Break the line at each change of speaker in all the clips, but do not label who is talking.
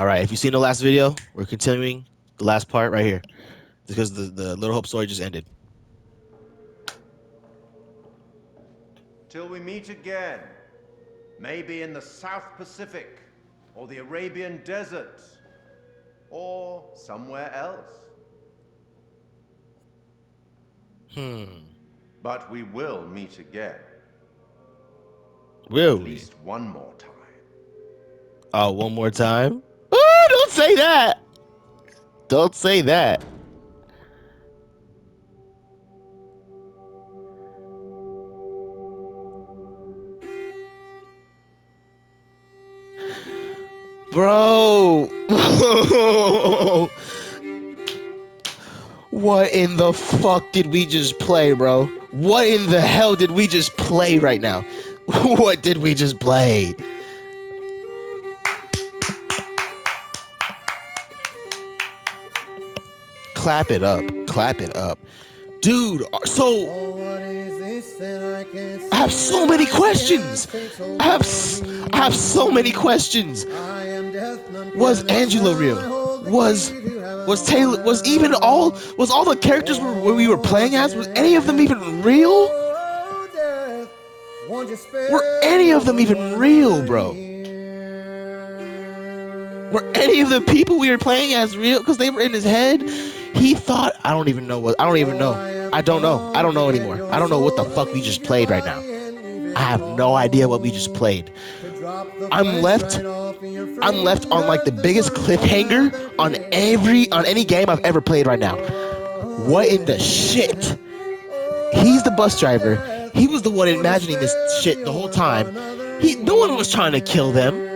All right, if you've seen the last video, we're continuing the last part right here because the Little Hope story just ended.
Till we meet again, maybe in the South Pacific, or the Arabian Desert, or somewhere else.
Hmm.
But we will meet again.
Will
At
we?
least one more time.
Oh, one more time? Oh, don't say that. Don't say that. Bro. What in the fuck did we just play, bro? What in the hell did we just play right now? What did we just play? Clap it up. Clap it up. Dude, so I have so many questions. I have so many questions. Was Angela real? Was Taylor? Was all the characters we were playing as? Was any of them even real? Were any of them even real, bro? Were any of the people we were playing as real? Because they were in his head. He thought I don't even know what. I don't even know. I don't know. I don't know anymore. I don't know what the fuck we just played right now. I have no idea what we just played. I'm left on like the biggest cliffhanger on any game I've ever played right now. What in the shit? He's the bus driver. He was the one imagining this shit the whole time. No one was trying to kill them.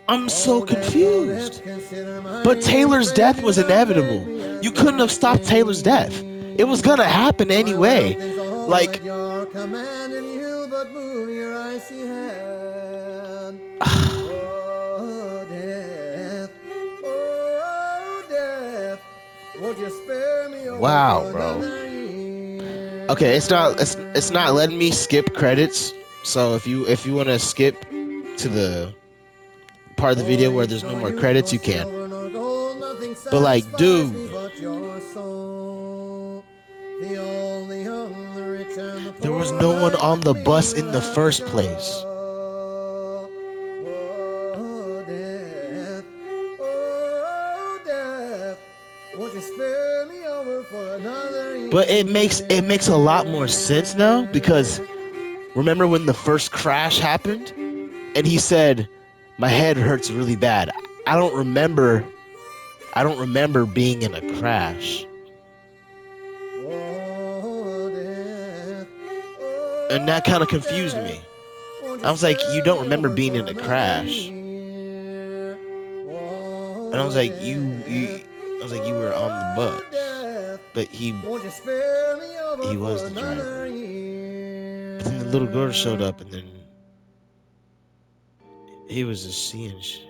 I'm so confused. But Taylor's death was inevitable. You couldn't have stopped Taylor's death. It was gonna happen anyway. Like, wow, bro. Okay, it's not letting me skip credits. So if you want to skip to the part of the video where there's no more credits, you can. But like, dude, there was no one on the bus in the first place. But it makes a lot more sense now because remember when the first crash happened and he said my head hurts really bad. I don't remember being in a crash. And that kind of confused me. I was like, you don't remember being in a crash. And I was like, you were on the bus. But he was the driver. But then the little girl showed up and then he was just seeing shit.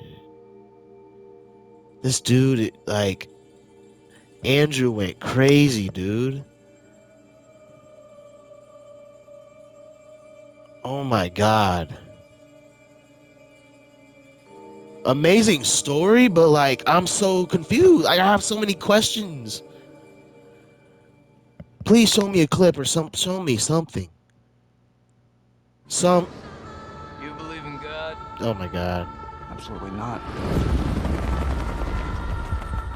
This dude, like, Andrew went crazy, dude. Oh my god. Amazing story, but like, I'm so confused. I have so many questions. Please show me a clip or show me something.
You believe in God?
Oh my god.
Absolutely not.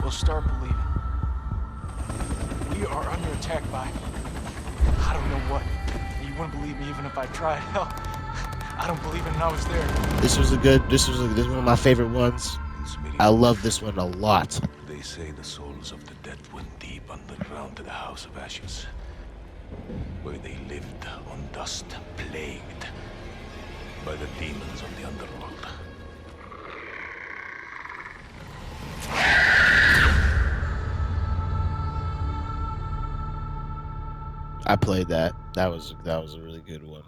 We'll start believing. We are under attack by I don't know what. You wouldn't believe me even if I tried. Hell, I don't believe it and I was there.
This was one of my favorite ones. I love this one a lot.
They say the souls of the dead went deep underground to the House of Ashes, where they lived on dust, plagued by the demons of the underworld.
I played that. That was a really good one.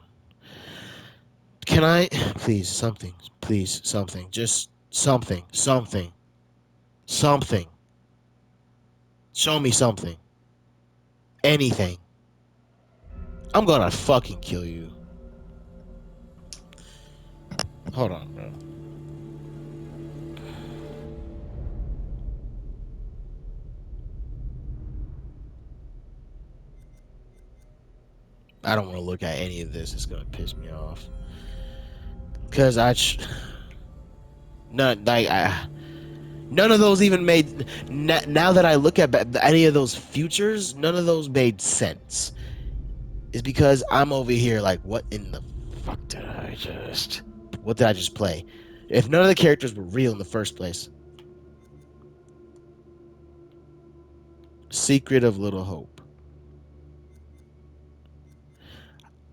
Can I please something? Please something. Just something. Something. Something. Show me something. Anything. I'm gonna fucking kill you. Hold on, bro. I don't want to look at any of this. It's gonna piss me off. Cause none of those even made. Now that I look at any of those futures, none of those made sense. It's because I'm over here like, what in the fuck did I just? What did I just play? If none of the characters were real in the first place. Secret of Little Hope.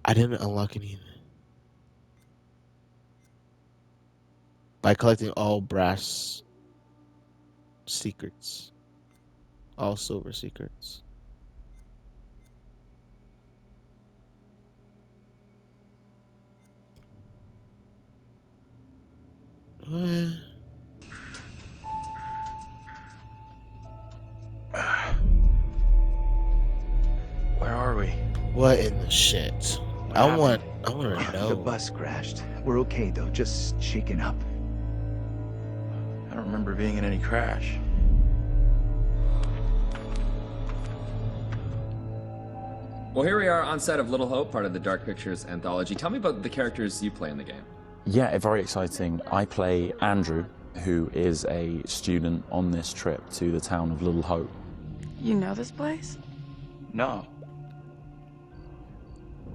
I didn't unlock any. By collecting all brass secrets. All silver secrets. What?
Where are we?
What in the shit? I want to know.
The bus crashed. We're okay though, just shaken up. I don't remember being in any crash.
Well, here we are on set of Little Hope, part of the Dark Pictures anthology. Tell me about the characters you play in the game.
Yeah, very exciting. I play Andrew, who is a student on this trip to the town of Little Hope.
You know this place?
No.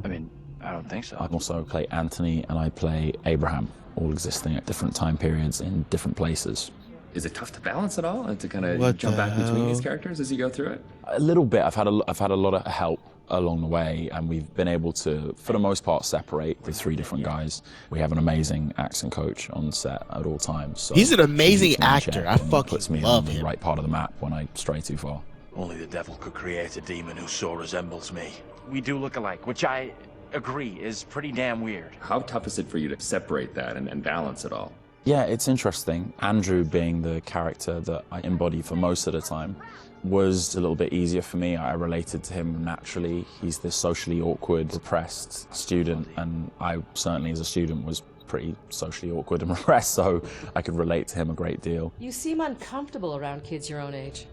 I mean, I don't think so.
I also play Anthony and I play Abraham, all existing at different time periods in different places.
Is it tough to balance it all and to kind of jump back between these characters as you go through it?
A little bit. I've had a lot of help along the way, and we've been able to, for the most part, separate the three different guys. We have an amazing accent coach on set at all times. So
he's an amazing
he keeps me in
actor.
check
I
and
fucking
puts me
love
on the
him.
right part of the map when I stray too far.
Only the devil could create a demon who so resembles me.
We do look alike, which I agree is pretty damn weird.
How tough is it for you to separate that and balance it all?
Yeah, it's interesting. Andrew, being the character that I embody for most of the time, was a little bit easier for me. I related to him naturally. He's this socially awkward, repressed student, and I certainly as a student was pretty socially awkward and repressed, so I could relate to him a great deal.
You seem uncomfortable around kids your own age.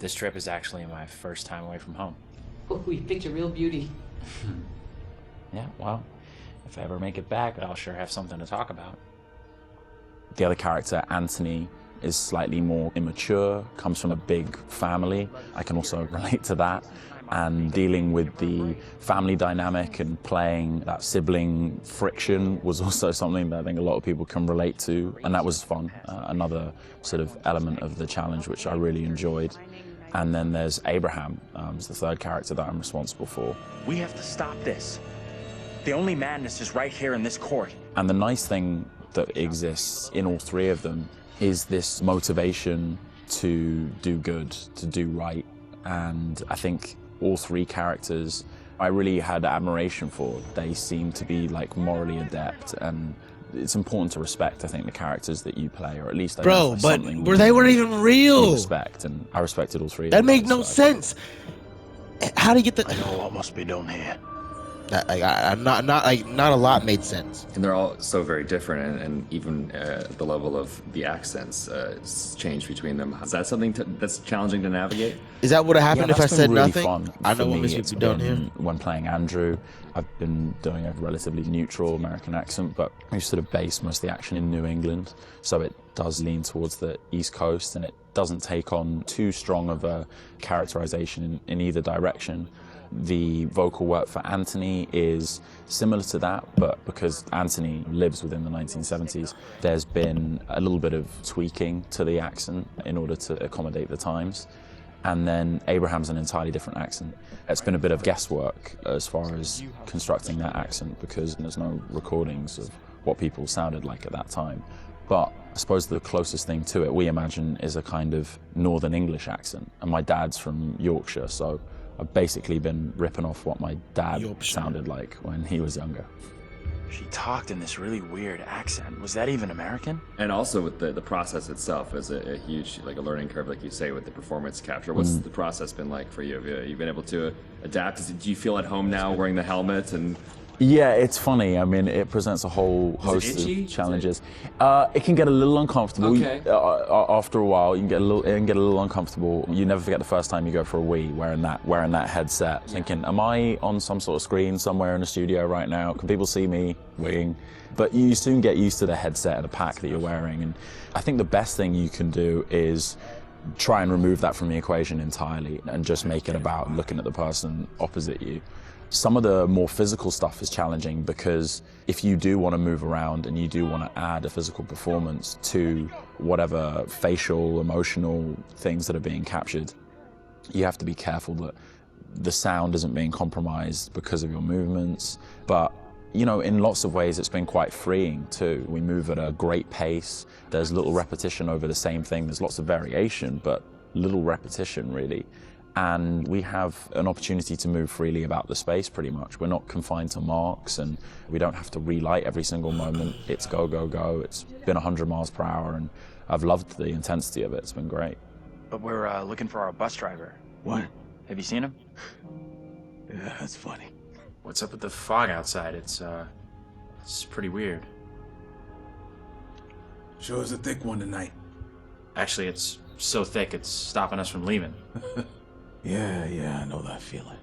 This trip is actually my first time away from home.
Oh, you picked a real beauty.
Yeah, well, if I ever make it back, I'll sure have something to talk about.
The other character, Anthony, is slightly more immature, comes from a big family. I can also relate to that. And dealing with the family dynamic and playing that sibling friction was also something that I think a lot of people can relate to. And that was fun, another sort of element of the challenge, which I really enjoyed. And then there's Abraham, who's the third character that I'm responsible for.
We have to stop this. The only madness is right here in this court.
And the nice thing that exists in all three of them is this motivation to do good, to do right. And I think all three characters I really had admiration for. They seem to be like morally adept, and it's important to respect, I think, the characters that you play, or at least
Bro, but they weren't even real.
Respect, and I respected all three.
That made no sense. How do you get the?
I know what must be done here.
Not a lot made sense.
And they're all so very different, and even the level of the accents change between them. Is that something that's challenging to navigate?
Is that what happened if I said
really
nothing?
Fun
I know
for
what
me.
Mr.
It's
done here.
When playing Andrew, I've been doing a relatively neutral American accent, but we sort of base most of the action in New England, so it does lean towards the East Coast, and it doesn't take on too strong of a characterization in either direction. The vocal work for Anthony is similar to that, but because Anthony lives within the 1970s, there's been a little bit of tweaking to the accent in order to accommodate the times. And then Abraham's an entirely different accent. It's been a bit of guesswork as far as constructing that accent because there's no recordings of what people sounded like at that time. But I suppose the closest thing to it we imagine is a kind of Northern English accent. And my dad's from Yorkshire, so I've basically been ripping off what my dad sounded like when he was younger.
She talked in this really weird accent. Was that even American?
And also with the process itself is a huge, like a learning curve, like you say, with the performance capture. What's the process been like for you? Have you been able to adapt? Do you feel at home now wearing the helmet and
Yeah, it's funny. I mean, it presents a whole host of challenges. It can get a little uncomfortable.
Okay.
After a while, it can get a little uncomfortable. You never forget the first time you go for a Wii wearing that headset, thinking, am I on some sort of screen somewhere in a studio right now? Can people see me Wiiing? But you soon get used to the headset and the pack that you're wearing. And I think the best thing you can do is try and remove that from the equation entirely and just make it about looking at the person opposite you. Some of the more physical stuff is challenging because if you do want to move around and you do want to add a physical performance to whatever facial, emotional things that are being captured, you have to be careful that the sound isn't being compromised because of your movements. But, you know, in lots of ways, it's been quite freeing too. We move at a great pace. There's little repetition over the same thing. There's lots of variation, but little repetition really. And we have an opportunity to move freely about the space pretty much. We're not confined to marks and we don't have to relight every single moment. It's go, go, go. It's been 100 miles per hour and I've loved the intensity of it. It's been great.
But we're looking for our bus driver.
What?
Have you seen him?
Yeah, that's funny. What's up with the fog outside? It's pretty weird.
Sure is a thick one tonight.
Actually, it's so thick it's stopping us from leaving.
Yeah, I know that feeling.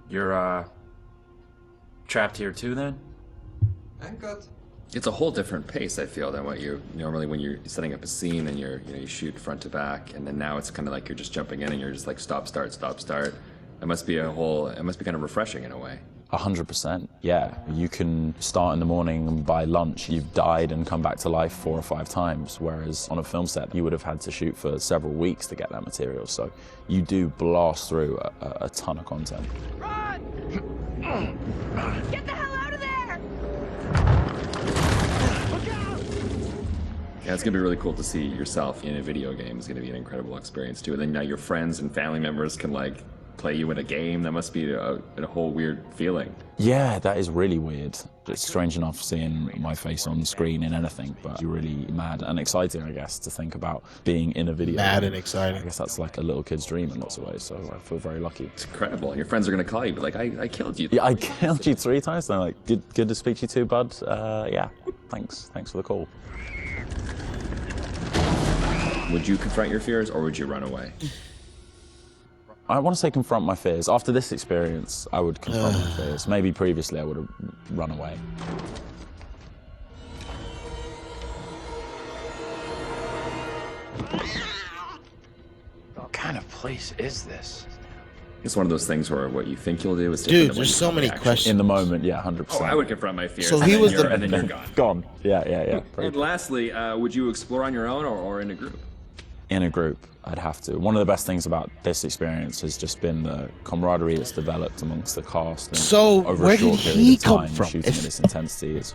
You're, trapped here too, then?
It's a whole different pace, I feel, than what you normally when you're setting up a scene and you shoot front to back, and then now it's kind of like you're just jumping in and you're just like stop, start, stop, start. It must be kind of refreshing in a way.
100%, yeah. You can start in the morning and by lunch you've died and come back to life 4 or 5 times, whereas on a film set you would have had to shoot for several weeks to get that material. So you do blast through a ton of content.
Run! Get the hell out of there! Look out!
Yeah, it's gonna be really cool to see yourself in a video game. It's gonna be an incredible experience too. And then now your friends and family members can like play you in a game. That must be a whole weird feeling.
Yeah, that is really weird. It's strange enough seeing my face on screen in anything, but you're really mad and exciting, I guess, to think about being in a video.
Mad
game.
and exciting.
I guess that's like a little kid's dream in lots of ways, so I feel very lucky.
It's incredible. And your friends are gonna call you, but like, I killed you.
Yeah, I killed you 3 times. They're like, good to speak to you too, bud. Yeah, thanks for the call.
Would you confront your fears or would you run away?
I want to say confront my fears. After this experience, I would confront my fears. Maybe previously I would have run away.
What kind of place is this?
It's one of those things where what you think you'll do is
Dude,
different than
there's
what
so
you
many
actually-
questions.
In the moment, yeah, 100%.
Oh, I would confront my fears.
So
and
he
then
was
you're-
the-
and then you're gone.
Gone. Yeah.
And lastly, would you explore on your own or in a group?
In a group, I'd have to. One of the best things about this experience has just been the camaraderie that's developed amongst the cast. And
So,
over
where
a short
did
period
he
of time,
come from?
shooting
If-
at this intensity, it's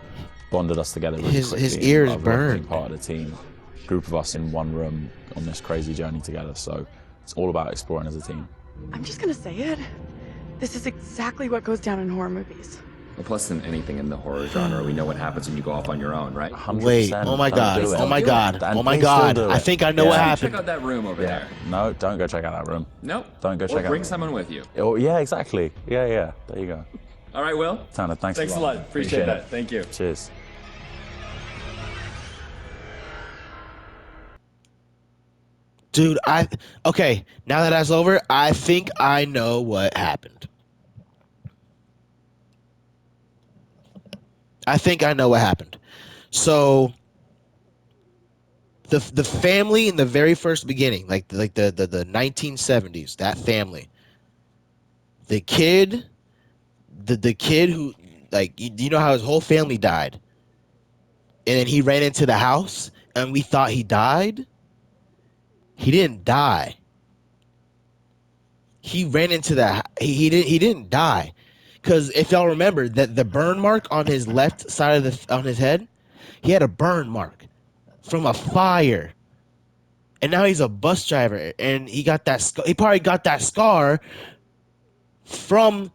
bonded us together really
His
quickly.
ear is
I love being
burned.
part of the team. Group of us in one room on this crazy journey together. So it's all about exploring as a team.
I'm just gonna say it. This is exactly what goes down in horror movies.
Well, plus than anything in the horror genre, we know what happens when you go off on your own, right?
100%.
Wait, oh my
Don't
god,
do it.
oh my god,
And
oh my
please still
god.
do
I
it.
think I know what
Yeah.
happened.
Check out that room over
Yeah.
there.
No, don't go check out that room.
Nope.
Don't go check
Or
out
bring
that room.
someone with you.
Oh, yeah, exactly. Yeah. There you go.
All right, Will.
Tanner, thanks
Thanks a lot. Appreciate that. Thank you.
Cheers.
Dude, okay, now that that's over, I think I know what happened. I think I know what happened. So the family in the very first beginning, like the 1970s, that family. The kid who, like, you know how his whole family died? And then he ran into the house and we thought he died? He didn't die. He ran into the he didn't die. Cuz if y'all remember that the burn mark on his left side of on his head, he had a burn mark from a fire. And now he's a bus driver and he probably got that scar from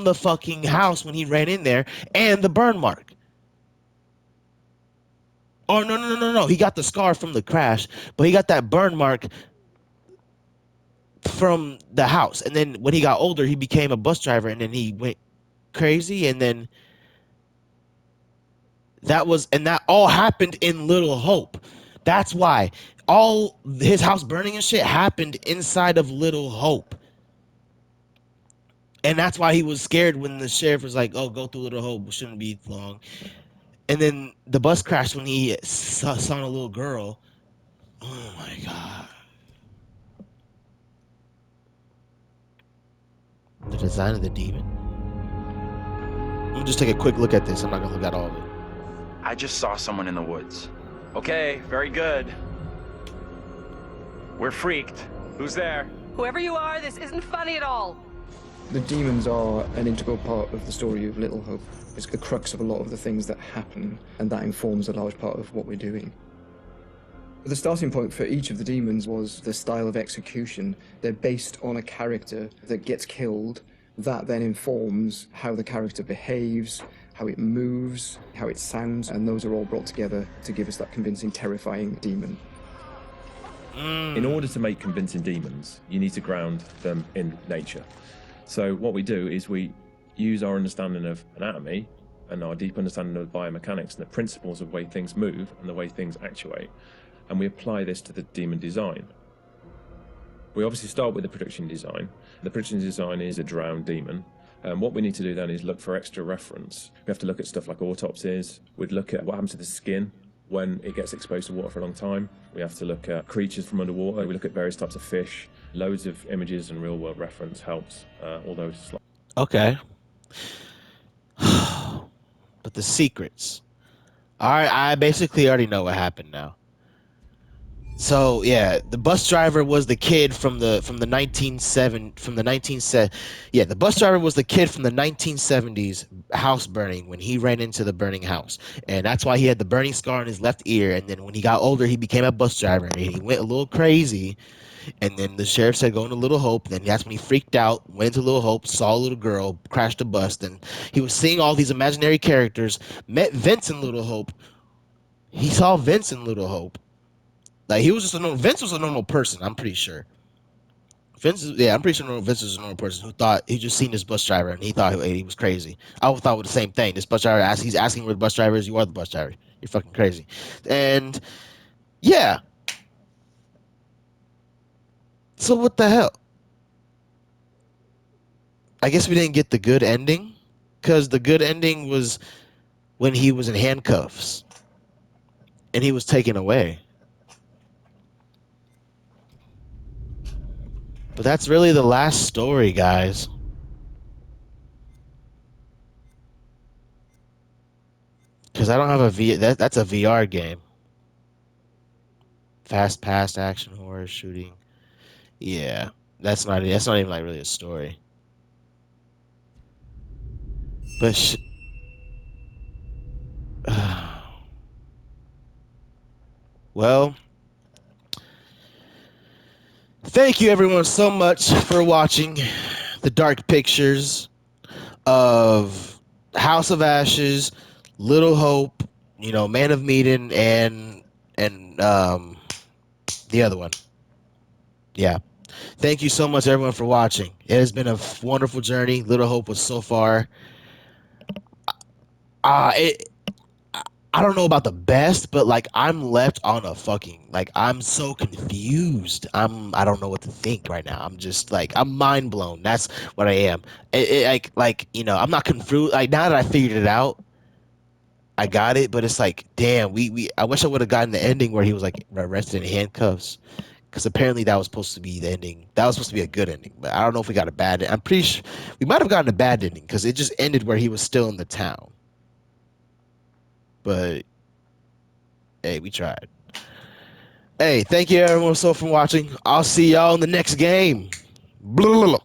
the fucking house when he ran in there and the burn mark. Oh, no. He got the scar from the crash, but he got that burn mark from the house. And then when he got older, he became a bus driver, and then he went crazy, and then that all happened in Little Hope. That's why all his house burning and shit happened inside of Little Hope. And that's why he was scared when the sheriff was like, oh, go through Little Hope, it shouldn't be long. And then the bus crashed when he saw a little girl. Oh my God. The design of the demon. I'm gonna just take a quick look at this. I'm not gonna look at all of it.
I just saw someone in the woods. Okay, very good. We're freaked. Who's there?
Whoever you are, this isn't funny at all.
The demons are an integral part of the story of Little Hope. It's the crux of a lot of the things that happen, and that informs a large part of what we're doing. The starting point for each of the demons was the style of execution. They're based on a character that gets killed. That then informs how the character behaves, how it moves, how it sounds, and those are all brought together to give us that convincing, terrifying demon.
In order to make convincing demons, you need to ground them in nature. So what we do is we use our understanding of anatomy and our deep understanding of biomechanics and the principles of the way things move and the way things actuate, and we apply this to the demon design. We obviously start with the production design. The production design is a drowned demon. What we need to do then is look for extra reference. We have to look at stuff like autopsies. We'd look at what happens to the skin when it gets exposed to water for a long time. We have to look at creatures from underwater. We look at various types of fish. Loads of images and real-world reference helps. All those.
Okay. But the secrets. All right, I basically already know what happened now. So yeah, the bus driver was the kid from the 1970s house burning when he ran into the burning house, and that's why he had the burning scar on his left ear. And then when he got older, he became a bus driver, and he went a little crazy. And then the sheriff said, go into Little Hope. Then that's when he freaked out, went to Little Hope, saw a little girl, crashed a bus. And he was seeing all these imaginary characters, met Vince in Little Hope. He saw Vince in Little Hope. Like, he was just Vince was a normal person, I'm pretty sure. I'm pretty sure Vince was a normal person who thought he just seen this bus driver and he thought he was crazy. I thought it was the same thing. This bus driver, he's asking where the bus driver is. You are the bus driver. You're fucking crazy. And yeah. So what the hell? I guess we didn't get the good ending, because the good ending was when he was in handcuffs and he was taken away. But that's really the last story, guys. Because I don't have that's a VR game. Fast past action horror shooting. Yeah, that's not even like really a story. But well, thank you everyone so much for watching the dark pictures of House of Ashes, Little Hope, Man of Medan, and the other one. Yeah. Thank you so much everyone for watching. It has been a wonderful journey. Little Hope was so far. I don't know about the best, but like I'm left on a fucking I'm so confused. I don't know what to think right now. I'm just I'm mind blown. That's what I am. I'm not confused. Like now that I figured it out, I got it. But it's like, damn, I wish I would have gotten the ending where he was like arrested in handcuffs, because apparently that was supposed to be the ending. That was supposed to be a good ending, but I don't know if we got a bad. I'm pretty sure we might have gotten a bad ending because it just ended where he was still in the town. But hey, we tried. Hey, thank you everyone so for watching. I'll see y'all in the next game. Blah, blah, blah.